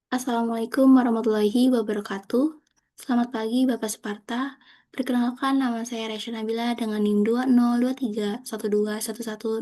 Assalamualaikum warahmatullahi wabarakatuh. Selamat pagi Bapak Suparta. Perkenalkan nama saya Resya Nabila dengan NIM 202312111059.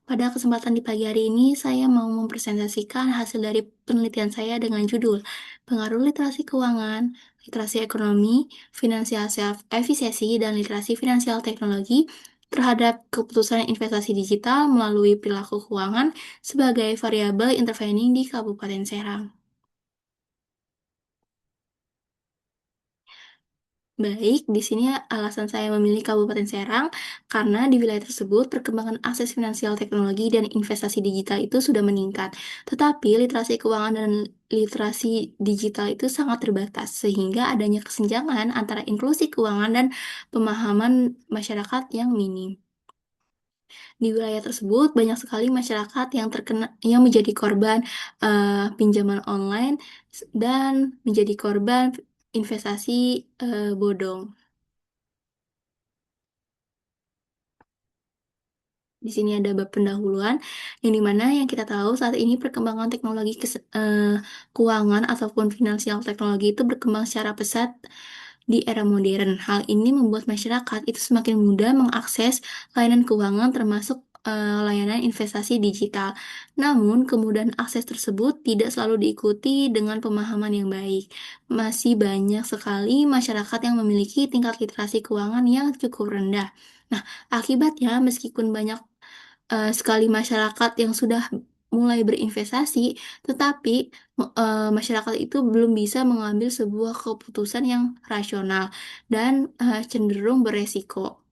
Pada kesempatan di pagi hari ini, saya mau mempresentasikan hasil dari penelitian saya dengan judul Pengaruh Literasi Keuangan, Literasi Ekonomi, Finansial Self-Efficacy, dan Literasi Finansial Teknologi terhadap keputusan investasi digital melalui perilaku keuangan sebagai variabel intervening di Kabupaten Serang. Baik, di sini alasan saya memilih Kabupaten Serang karena di wilayah tersebut perkembangan akses finansial teknologi dan investasi digital itu sudah meningkat. Tetapi literasi keuangan dan literasi digital itu sangat terbatas sehingga adanya kesenjangan antara inklusi keuangan dan pemahaman masyarakat yang minim. Di wilayah tersebut banyak sekali masyarakat yang menjadi korban pinjaman online dan menjadi korban investasi bodong. Di sini ada bab pendahuluan, yang dimana yang kita tahu saat ini perkembangan teknologi keuangan ataupun finansial teknologi itu berkembang secara pesat di era modern. Hal ini membuat masyarakat itu semakin mudah mengakses layanan keuangan termasuk layanan investasi digital. Namun, kemudahan akses tersebut tidak selalu diikuti dengan pemahaman yang baik. Masih banyak sekali masyarakat yang memiliki tingkat literasi keuangan yang cukup rendah. Nah, akibatnya meskipun banyak sekali masyarakat yang sudah mulai berinvestasi, tetapi masyarakat itu belum bisa mengambil sebuah keputusan yang rasional dan cenderung beresiko,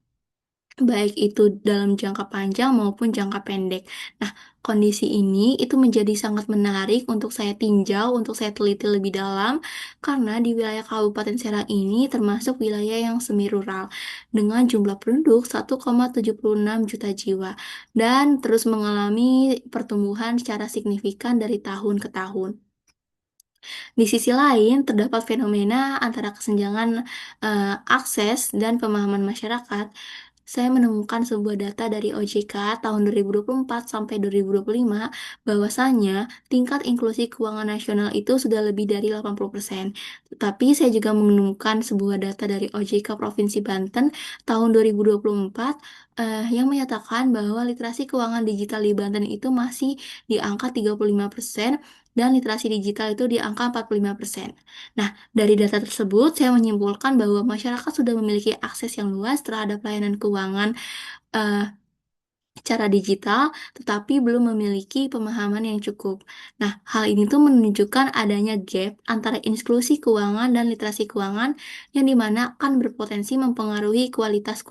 baik itu dalam jangka panjang maupun jangka pendek. Nah, kondisi ini itu menjadi sangat menarik untuk saya tinjau, untuk saya teliti lebih dalam, karena di wilayah Kabupaten Serang ini termasuk wilayah yang semi rural, dengan jumlah penduduk 1,76 juta jiwa, dan terus mengalami pertumbuhan secara signifikan dari tahun ke tahun. Di sisi lain, terdapat fenomena antara kesenjangan akses dan pemahaman masyarakat. Saya menemukan sebuah data dari OJK tahun 2024 sampai 2025 bahwasanya tingkat inklusi keuangan nasional itu sudah lebih dari 80%. Tetapi saya juga menemukan sebuah data dari OJK Provinsi Banten tahun 2024 yang menyatakan bahwa literasi keuangan digital di Banten itu masih di angka 35% dan literasi digital itu di angka 45%. Nah, dari data tersebut, saya menyimpulkan bahwa masyarakat sudah memiliki akses yang luas terhadap layanan keuangan eh, secara digital, tetapi belum memiliki pemahaman yang cukup. Nah, hal ini tuh menunjukkan adanya gap antara inklusi keuangan dan literasi keuangan yang dimana akan berpotensi mempengaruhi kualitas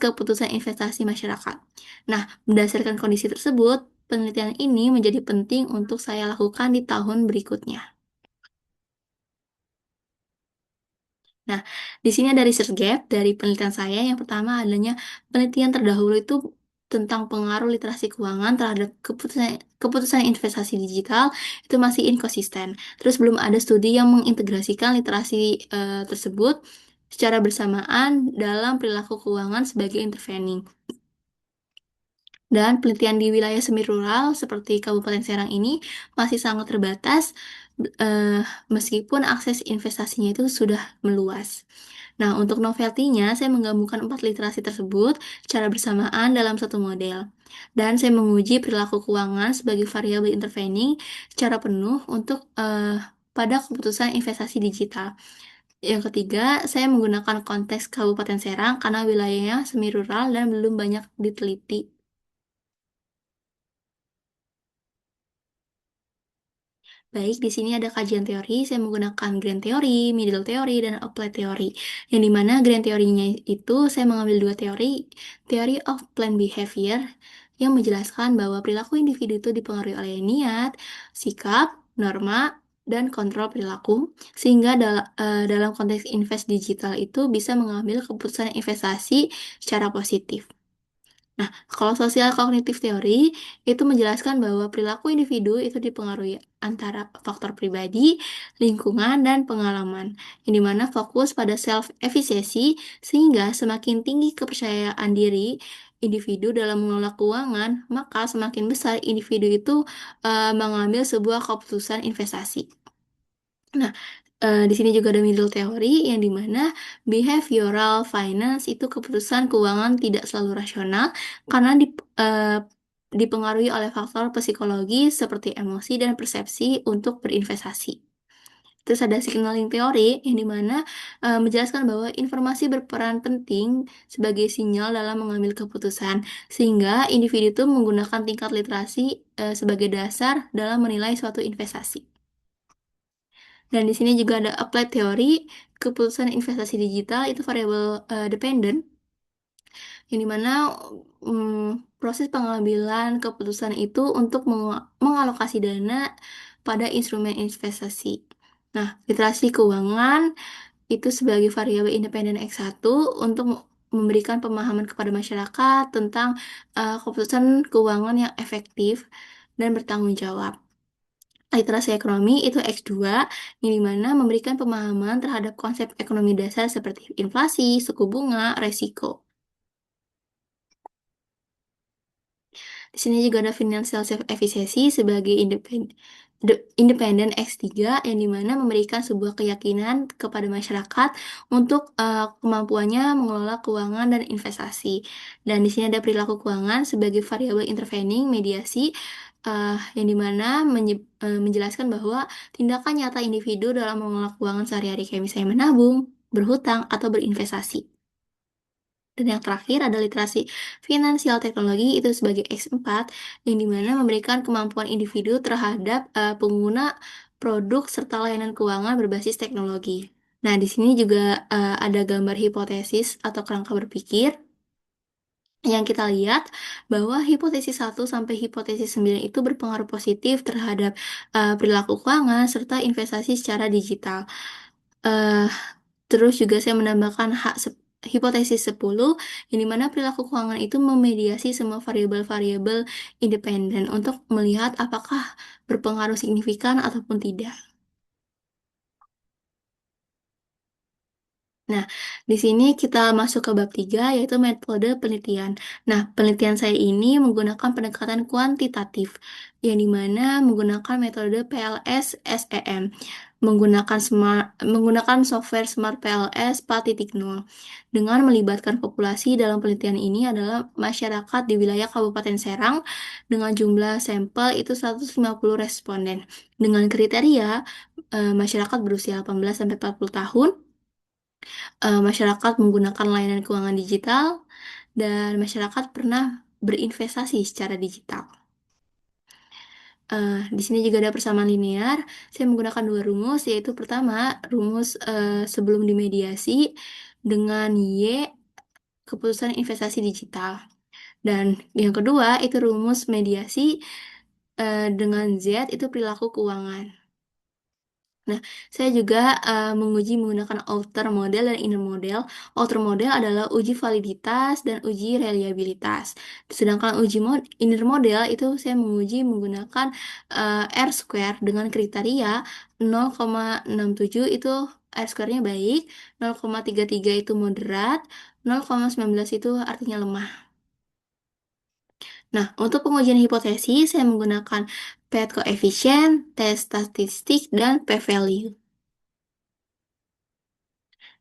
keputusan investasi masyarakat. Nah, berdasarkan kondisi tersebut, penelitian ini menjadi penting untuk saya lakukan di tahun berikutnya. Nah, di sini ada research gap dari penelitian saya. Yang pertama adanya penelitian terdahulu itu tentang pengaruh literasi keuangan terhadap keputusan investasi digital itu masih inkonsisten. Terus belum ada studi yang mengintegrasikan literasi tersebut secara bersamaan dalam perilaku keuangan sebagai intervening. Dan penelitian di wilayah semi rural seperti Kabupaten Serang ini masih sangat terbatas, eh, meskipun akses investasinya itu sudah meluas. Nah, untuk novelty-nya, saya menggabungkan empat literasi tersebut secara bersamaan dalam satu model. Dan saya menguji perilaku keuangan sebagai variabel intervening secara penuh untuk pada keputusan investasi digital. Yang ketiga, saya menggunakan konteks Kabupaten Serang karena wilayahnya semi rural dan belum banyak diteliti. Baik, di sini ada kajian teori. Saya menggunakan grand theory, middle theory, dan applied theory. Yang dimana grand teorinya itu saya mengambil dua teori. Theory of planned behavior yang menjelaskan bahwa perilaku individu itu dipengaruhi oleh niat, sikap, norma, dan kontrol perilaku. Sehingga dalam konteks invest digital itu bisa mengambil keputusan investasi secara positif. Nah, kalau sosial kognitif teori itu menjelaskan bahwa perilaku individu itu dipengaruhi antara faktor pribadi, lingkungan, dan pengalaman, yang dimana fokus pada self-efficacy, sehingga semakin tinggi kepercayaan diri individu dalam mengelola keuangan, maka semakin besar individu itu mengambil sebuah keputusan investasi. Nah, di sini juga ada middle theory yang dimana behavioral finance itu keputusan keuangan tidak selalu rasional karena dipengaruhi oleh faktor psikologi seperti emosi dan persepsi untuk berinvestasi. Terus ada signaling teori yang dimana menjelaskan bahwa informasi berperan penting sebagai sinyal dalam mengambil keputusan, sehingga individu itu menggunakan tingkat literasi sebagai dasar dalam menilai suatu investasi. Dan di sini juga ada applied teori, keputusan investasi digital itu variable dependent, yang dimana proses pengambilan keputusan itu untuk mengalokasi dana pada instrumen investasi. Nah, literasi keuangan itu sebagai variabel independen X1 untuk memberikan pemahaman kepada masyarakat tentang keputusan keuangan yang efektif dan bertanggung jawab. Literasi ekonomi itu X2, yang dimana memberikan pemahaman terhadap konsep ekonomi dasar seperti inflasi, suku bunga, resiko. Di sini juga ada financial self-efficacy sebagai independen X3 yang dimana memberikan sebuah keyakinan kepada masyarakat untuk kemampuannya mengelola keuangan dan investasi. Dan di sini ada perilaku keuangan sebagai variabel intervening mediasi yang dimana menjelaskan bahwa tindakan nyata individu dalam mengelola keuangan sehari-hari kayak misalnya menabung, berhutang, atau berinvestasi. Dan yang terakhir ada literasi finansial teknologi itu sebagai X4 yang dimana memberikan kemampuan individu terhadap pengguna produk serta layanan keuangan berbasis teknologi. Nah, di sini juga ada gambar hipotesis atau kerangka berpikir yang kita lihat bahwa hipotesis 1 sampai hipotesis 9 itu berpengaruh positif terhadap perilaku keuangan serta investasi secara digital. Eh, Terus juga saya menambahkan hipotesis 10, yang dimana perilaku keuangan itu memediasi semua variabel-variabel independen untuk melihat apakah berpengaruh signifikan ataupun tidak. Nah, di sini kita masuk ke bab 3, yaitu metode penelitian. Nah, penelitian saya ini menggunakan pendekatan kuantitatif, yang dimana menggunakan metode PLS SEM, menggunakan software Smart PLS 4.0. Dengan melibatkan populasi dalam penelitian ini adalah masyarakat di wilayah Kabupaten Serang dengan jumlah sampel itu 150 responden. Dengan kriteria masyarakat berusia 18 sampai 40 tahun, masyarakat menggunakan layanan keuangan digital, dan masyarakat pernah berinvestasi secara digital. Di sini juga ada persamaan linear. Saya menggunakan dua rumus, yaitu pertama, rumus sebelum dimediasi dengan Y, keputusan investasi digital. Dan yang kedua, itu rumus mediasi dengan Z, itu perilaku keuangan. Nah, saya juga menguji menggunakan outer model dan inner model. Outer model adalah uji validitas dan uji reliabilitas. Sedangkan inner model itu saya menguji menggunakan R square dengan kriteria 0,67 itu R square-nya baik, 0,33 itu moderat, 0,19 itu artinya lemah. Nah, untuk pengujian hipotesis, saya menggunakan PET coefficient, tes statistik, dan p-value.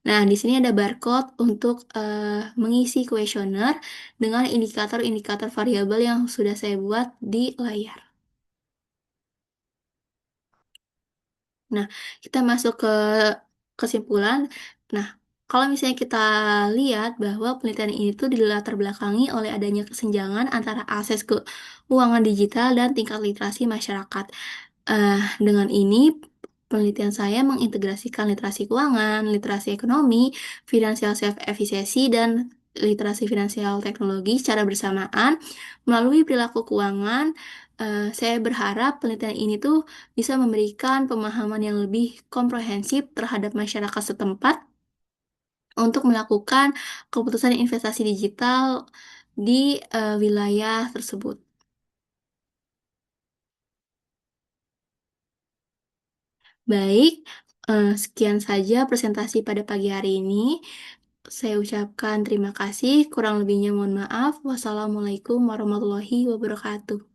Nah, di sini ada barcode untuk mengisi kuesioner dengan indikator-indikator variabel yang sudah saya buat di layar. Nah, kita masuk ke kesimpulan. Nah, kalau misalnya kita lihat bahwa penelitian ini tuh dilatar belakangi oleh adanya kesenjangan antara akses ke keuangan digital dan tingkat literasi masyarakat. Dengan ini, penelitian saya mengintegrasikan literasi keuangan, literasi ekonomi, financial self-efficacy, dan literasi finansial teknologi secara bersamaan. Melalui perilaku keuangan, saya berharap penelitian ini tuh bisa memberikan pemahaman yang lebih komprehensif terhadap masyarakat setempat untuk melakukan keputusan investasi digital di wilayah tersebut. Baik, sekian saja presentasi pada pagi hari ini. Saya ucapkan terima kasih, kurang lebihnya mohon maaf. Wassalamualaikum warahmatullahi wabarakatuh.